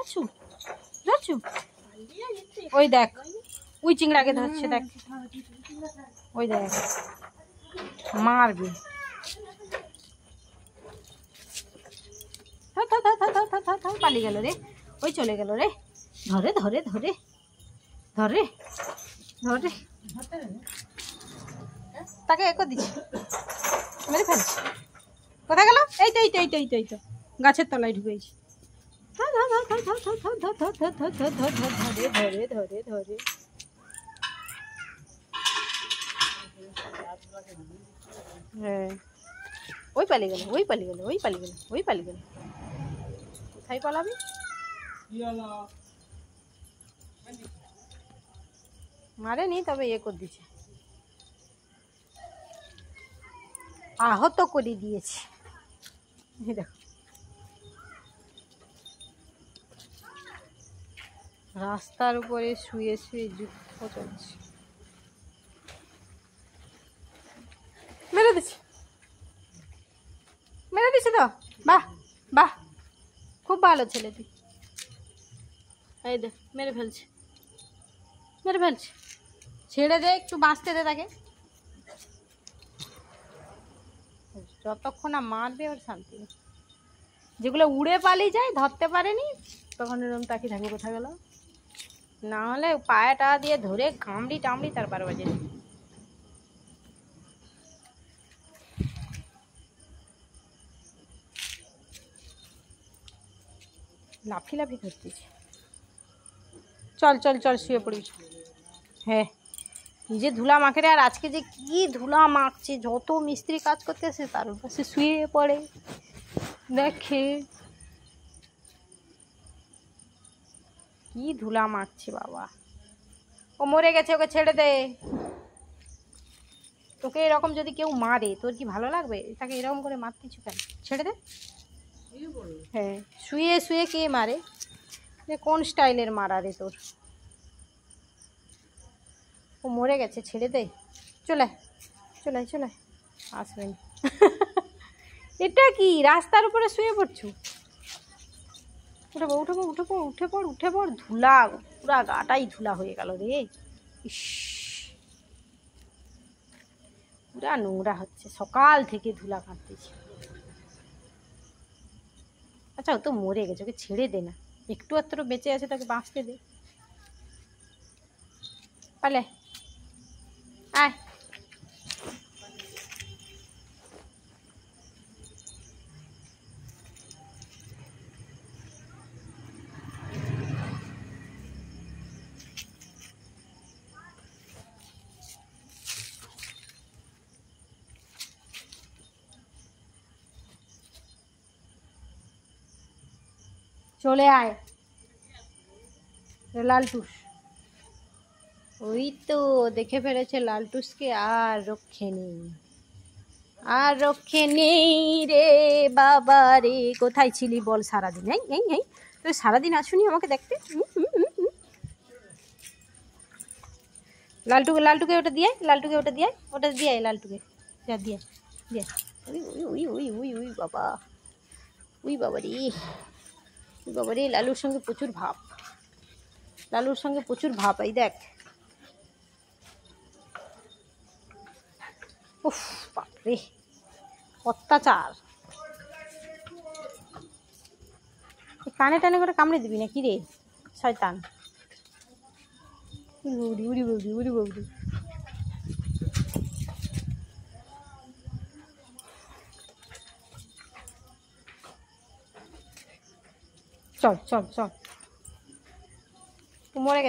ধরছু ধরছু ওই দেখ ওই চিংড়াকে ধরছে দেখ ওই দেখ মারবে পালিয়ে গেল রে ওই চলে গেল রে ধরে ধরে ধরে ধরে ধরে তাকে একো দিচ্ছে মেরে ফেলছি কোথায় গেল এই তো এই তো এই তো এই তো এই তো গাছের তলায় ঢুকেছি ধরে ধরে ধরে ধরে হ্যাঁ ওই পালিয়ে গেল ওই পালিয়ে গেল ওই পালিয়ে গেল ওই পালিয়ে গেল কোথায় পালাবি মারেনি তবে ইয়ে করে দিচ্ছে আহত করে দিয়েছে দেখো রাস্তার উপরে শুয়ে শুয়ে যুদ্ধ চলছে মেরে দিচ্ছে তো বাহ বাহ খুব ভালো ছেলে তুই এই দেখ মেরে ফেলছে ছেড়ে দে একটু বাঁচতে দে তাকে যতক্ষণ না মারবে ওর শান্তি নেই যেগুলো উড়ে পালিয়ে যায় ধরতে পারেনি তখন এরকম তাকিয়ে থাকবে কোথায় গেল না হলে পায়াটা দিয়ে ধরে কামড়ি টামড়ি তারপর বাজে লাফি লাফি ধরতেছে চল চল চল শুয়ে পড়বি হ্যাঁ নিজে ধুলা মাখে রে আর আজকে যে কি ধুলা মাখছে যত মিস্ত্রি কাজ করতেছে তার উপর সে শুয়ে পড়ে দেখে কি ধুলা মাখছে বাবা ও মরে গেছে ওকে ছেড়ে দে তোকে এরকম যদি কেউ মারে তোর কি ভালো লাগবে তাকে এরকম করে মারতেছ কেন ছেড়ে দে হ্যাঁ শুয়ে শুয়ে কে মারে কোন স্টাইলের মারা রে তোর ও মরে গেছে ছেড়ে দে চলে চলে চলে আসবেন এটা কি রাস্তার উপরে শুয়ে পড়ছু উঠে পড় ধুলা পুরা গাটাই ধুলা হয়ে গেল রে ইস পুরা নোংরা হচ্ছে সকাল থেকে ধুলা কাটতেছে আচ্ছা ও তো মরে গেছে ওকে ছেড়ে দে না একটু আত্র বেঁচে আছে তাকে বাঁচতে দে পালে আয় চলে আয় লালটুস ওই তো দেখে ফেলেছে লালটুসকে আর রক্ষে নেই রে বাবা রে কোথায় ছিলি বল সারাদিন এই তুই সারাদিন আসুনি আমাকে দেখতে লালটুকে ওটা দিয়ে লালটুকে যা দিয়ে উই বাবা রে লালুর সঙ্গে প্রচুর ভাব এই দেখ উফ বাপরে অত্যাচার কানে টানে করে কামড়ে দিবি না কি রে শয়তান উড়ি বৌদি চল মরে গেছে